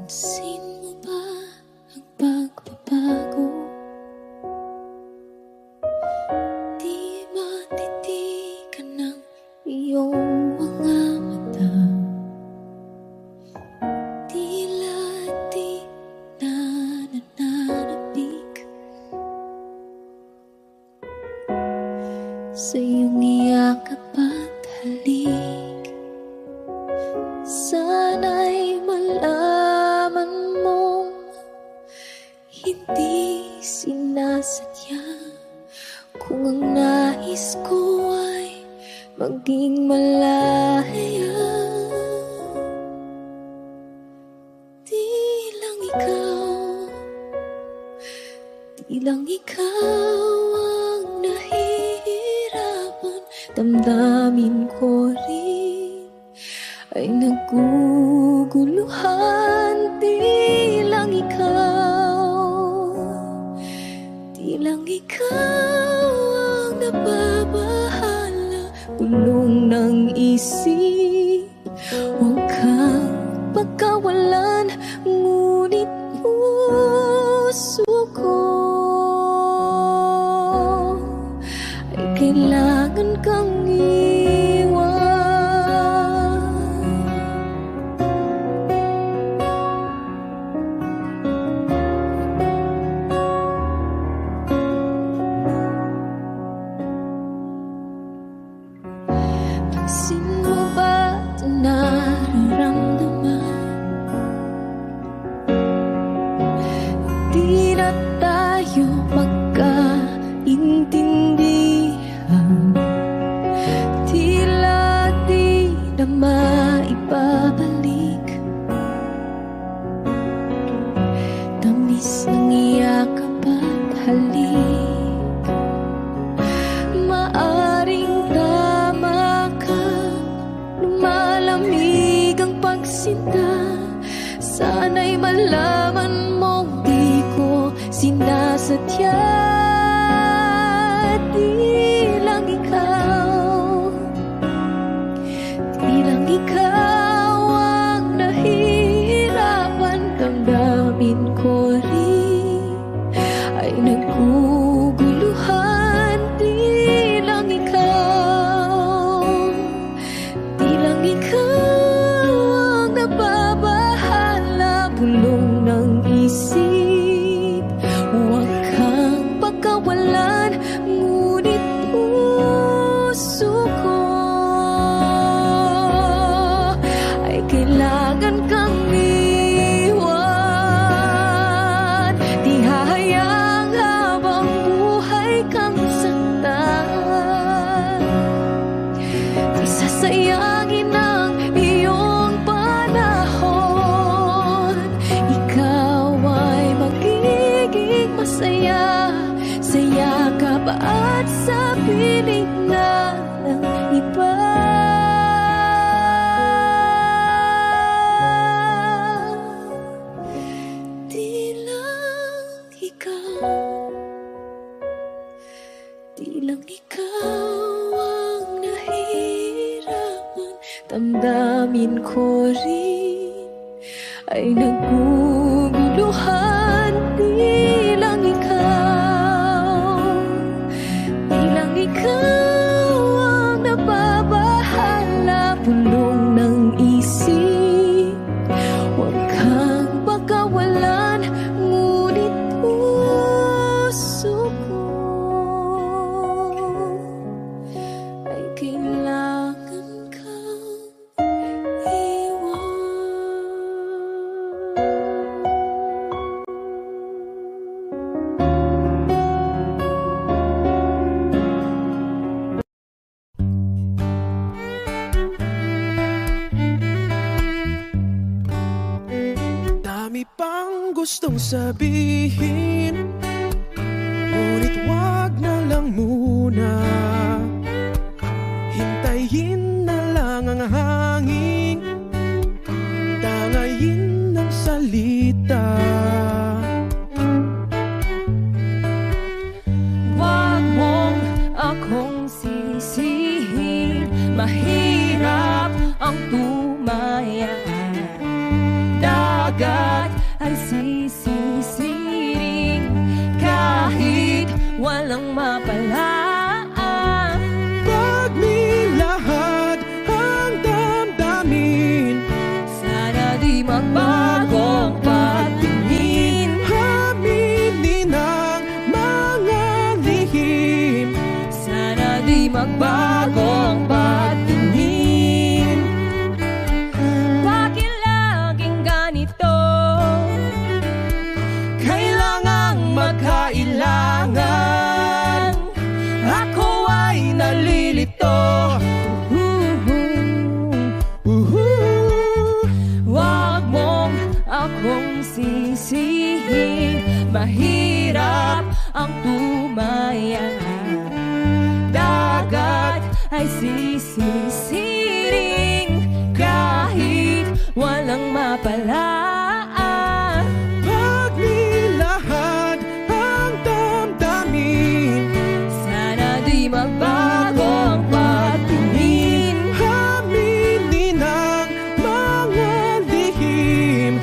Pansin mo ba ang pagbabago? Di matitigan ng iyong mga mata. Tila di na nananabik sa iyong niyakap at halik. Sana'y malaman mong hindi sinasadya. Kung ang nais ko ay maging malaya, di lang ikaw ang nahihirapan. Damdamin ko rin ay naguguluhan. Di lang ikaw ang nababahala. Bulong ng isip, huwag kang pagkawalan. Ngunit puso ko ay kailangan kang iwan. Pansin mo ba ito nararamdaman? Di na tayo magkaintindihan. Tila di na maibabalik tamis ng iyakap at halik. Maaring tama ka, lumalamig ang pagsinta. Sana'y malaman mong di ko sinasadya. Di lang ikaw, di lang ikaw ang nahihirapan. Damdamin ko rin ay naguguluhan. Di lang ikaw, di lang ikaw ang nababahala. Bulong ng isip, huwag kang pagkawalan. Ngunit puso ko ay kailangan kang iwan. Di hahayang habang buhay kang saktan. Di sasayangin ang iyong panahon. Ikaw ay magiging masaya sa yakap at sa piling na ng iba. Di lang ikaw, di lang ikaw ang nahihirapan. Damdamin ko rin ay naguguluhan. Di lang ikaw, di lang ikaw ang nababahala. Bulong ng isip, huwag kang pagkawalan. Ngunit puso ko ay kailangan kang iwan. Dami pang gustong sabihin, ngunit wag na lang muna. Hintayin na lang ang hangin, tangayin ng salita. Wag mong akong sisihin, mahirap ang tumaya. Dagat ay sisisiring kahit walang mapalaan. Pag nilahad ang damdamin, Sana di magbagong patingin. aminin ang mga lihim. Sana di magbagong patingin. Bakit laging ganito? Kailangang magkailangan. Ako ay nalilito. Wag mong akong sisihin, mahirap ang tumaya. Dagat ay sisisiring kahit walang mapalaan. Pag nilahad ang damdamin, Sana di magbagong patingin. aminin ang mga lihim.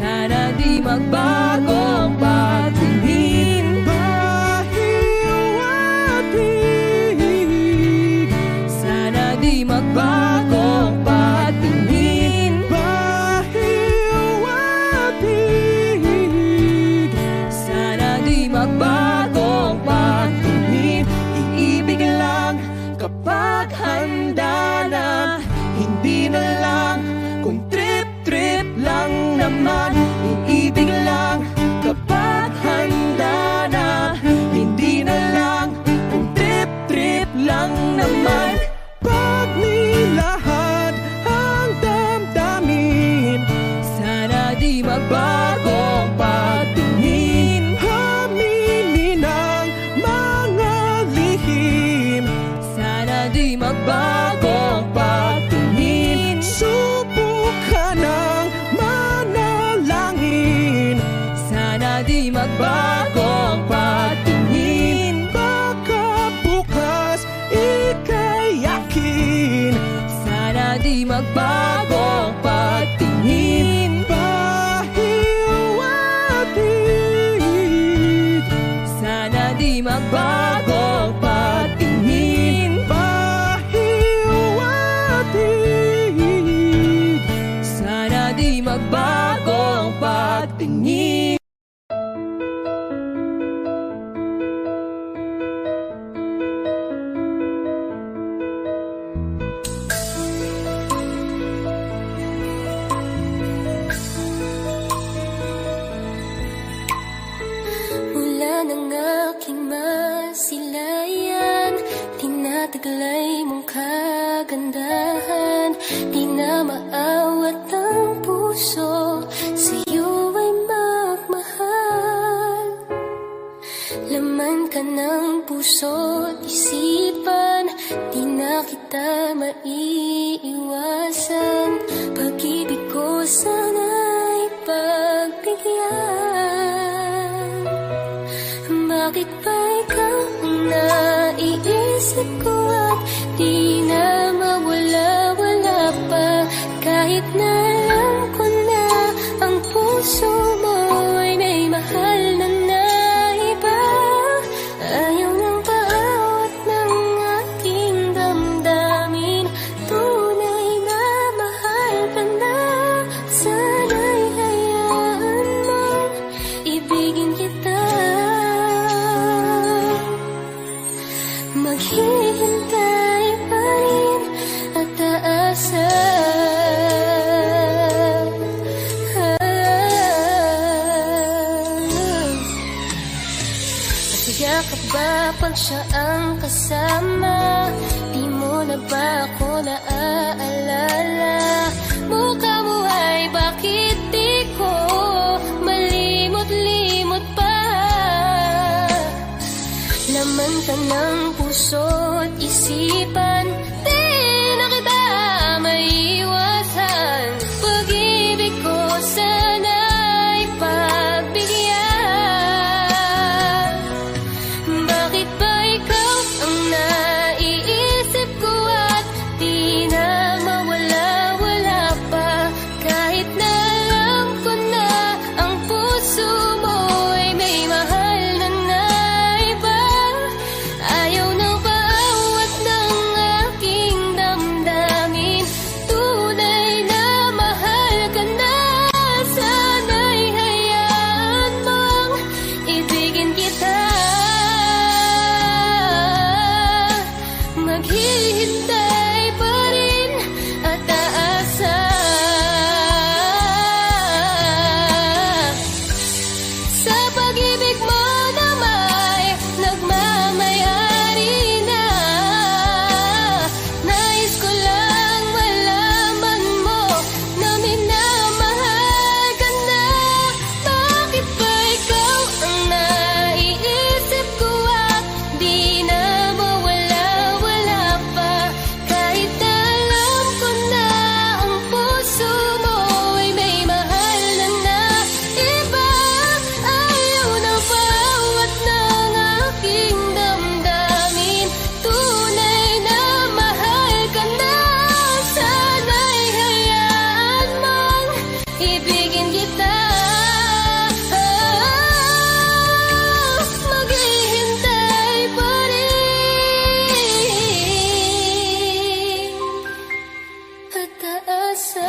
Sana di magbagong patingin. Bahiw at hig, Sana di magbagong patingin. bahiw di magbago ang pagtingin. Mula ng aking masilayan, tinataglay mong kagandahan. Di na maawat ang puso, sa'yo ay magmahal. Laman ka ng puso't isipan, di na kita maiiwasan. Pag-ibig ko sana'y pagbigyan. Bakit ba ikaw ang naiisip ko at di na mawala-wala pa? Kahit na alam ko na ang puso mo ay may mahal na iba. Ayaw nang paawat ng aking damdamin. Tunay na mahal ka na. Sana'y hayaan mong ibigin kita. Maghihintay pa rin at aasa. Yakap ba pag siya ang kasama? Di mo na ba ako naaalala? Mukha mo ay bakit di ko malimot-limot pa? Laman ka ng puso't isipan, di na kita maiiwasan. Pag-ibig ko sana'y pagbigyan. Bakit ba ikaw ang naiisip ko at di na mawala-wala pa? Kahit na alam ko na ang puso mo ay may mahal na iba. Ayaw nang paawat ng aking damdamin. Tunay na mahal ka na. Sana'y hayaan mong ibigin kita. Maghihintay pa rin at aasa. Sa pag-ibig mo na may nagmamayari na. Nais ko lang malaman mo na minamahal ka na. Bakit ba ikaw ang naiisip ko at di na mawala-wala pa? Kahit na alam ko na ang puso mo ay may mahal na iba. Ayaw na paawat ng aking damdamin. Tunay na mahal ka na. Sana'y hayaan mong ibigin kita. Maghihintay pa rin at aasa.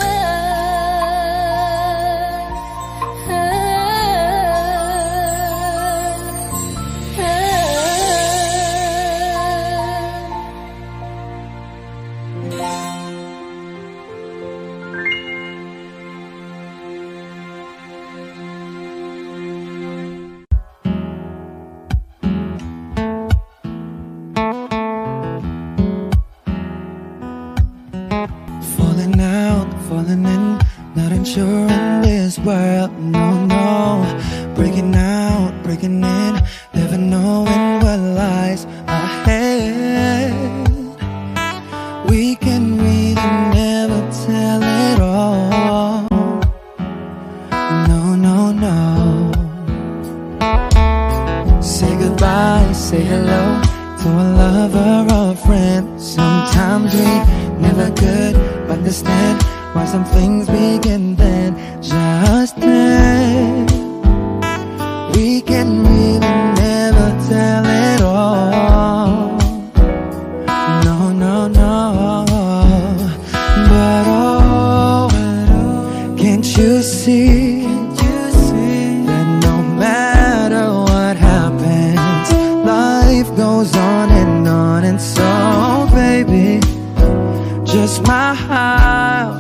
Falling out, falling in, not unsure in this world, no, no. Breaking out, breaking in, never knowing what lies ahead. We can really never tell it all. No, no, no. Say goodbye, say hello to a lover or a friend. Sometimes we never could understand why some things begin then, just then. We can really never tell it all. No, no, no. But oh, can't you see that no matter what happens, life goes on, and so baby, just smile,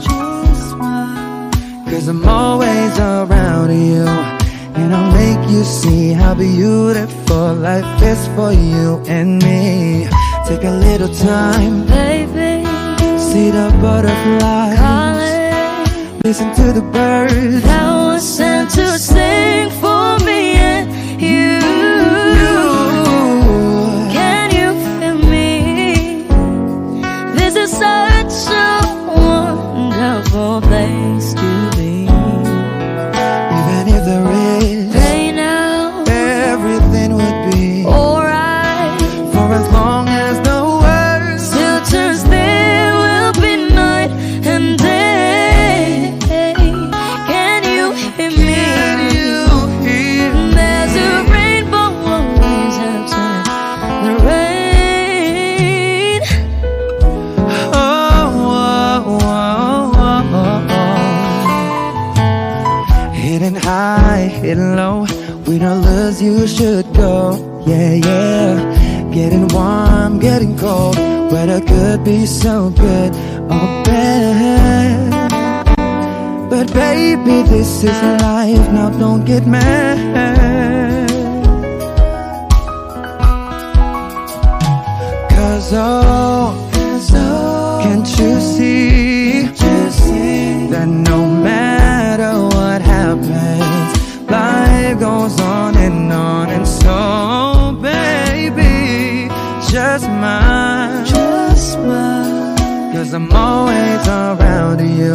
cause I'm always around you, and I'll make you see how beautiful life is for you and me. Take a little time, baby, see the butterflies calling, listen to the birds that was sent to sing for me and you. Can you feel me? This is such a wonderful place to be. Even if there is pain now, everything would be alright. for as long as the world still turns, there will be night and day. Can you hear me? There's a rainbow always after the rain. Hidden high, hidden low, we don't lose, you should go. Yeah, yeah. Getting warm, getting cold, weather could be so good or bad. But baby, this is life, now don't get mad. Cause oh, can't you see that no matter what happens, life goes on, and so baby, just smile, cause I'm always around you,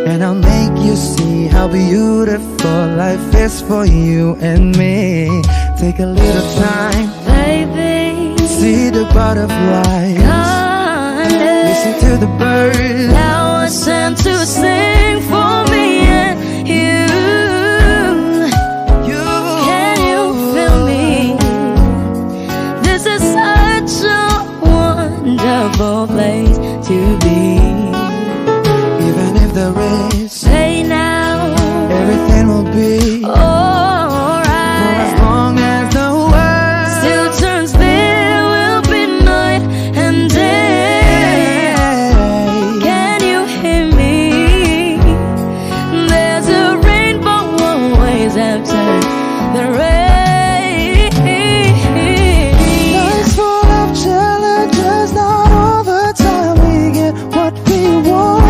and I'll make you see how beautiful life is for you and me. Take a little time, baby, see the butterflies, listen to the birds that was sent to sing for me and you. Can you feel me? This is such a wonderful place to be. Even if there is pain now, everything will be alright. for as long as the world still turns, there will be night and day. Can you hear me? There's a rainbow always after the rain. Life's full of challenges, not all the time we get what we want.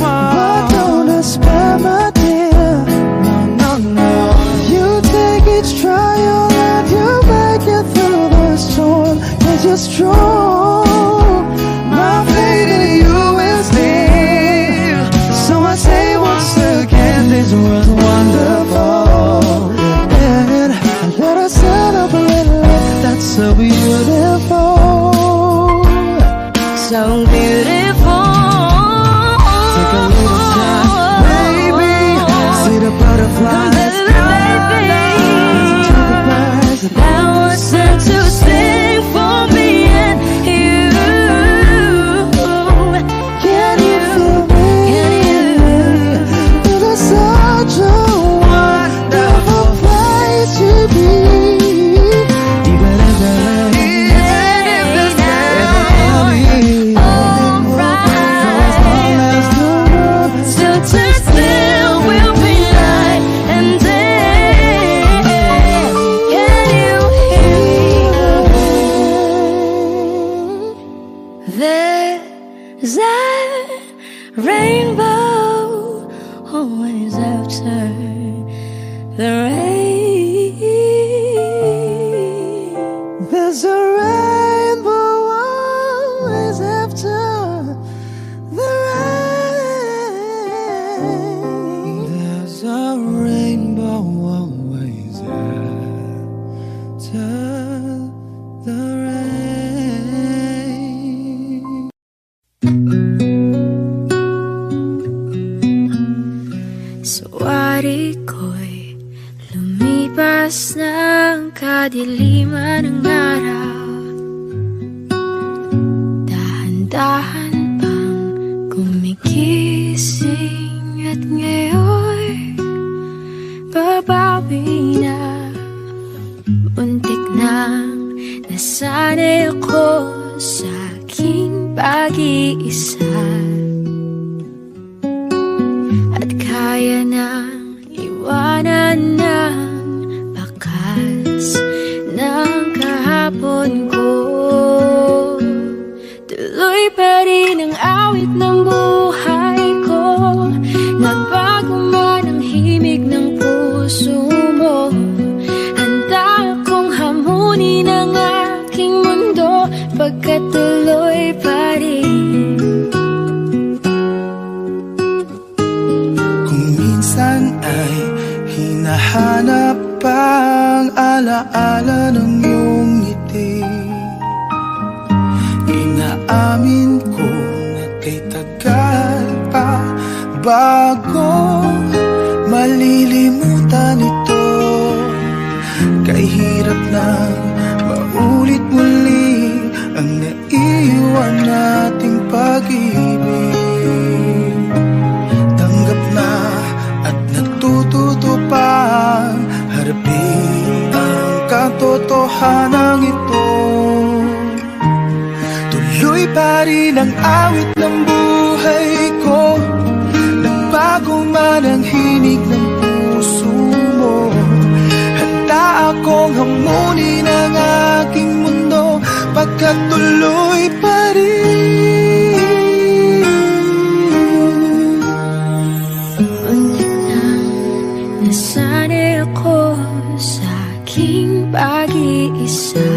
But don't despair, my dear. No, no, no. You take each trial and you make it through the storm, cause you're strong. My faith in you is deep. So I say once again, this was wonderful. And let us celebrate life that's so beautiful. So beautiful. Take a little time, baby, see the butterflies, listen to the birds that was sent to sing for me and you. Can you feel me? It is such a wonderful place to be. Even if there is still turns, there will be night and day. Can you hear me? There's a rainbow always after the rain. there's a rainbow always after the rain. There's a rainbow always after the rain. Suwari ko'y lumipas ng kadiliman ng araw. Dahan-dahan pang gumigising at makabawi na. Muntik nang nasanay ako sa aking pag-iisa, at kaya nang iwanan ng bakas ng kahapon ko. Tuloy pa rin ang awit ng buhay ko, nagbago man ang himig ng puso mo. Handa akong hamunin ang aking mundo, pagkat tuloy pa rin. Kung minsan ay hinahanap ang alaala ng iyong ngiti, inaamin ko na kay tagal pa bago malilimutan ito. Kay hirap na maulit muli ang naiwan nating pag-ibig. Tanggap na at natututo pa harapin ang katotohanan ito. Tuloy pa rin ang awit ng buhay ko, nagbago man ang hinig ng puso mo. Handa akong hamunin ang aking mundo, pagkat tuloy pa rin. Muntik nang nasanay ako sa aking pag-iisa,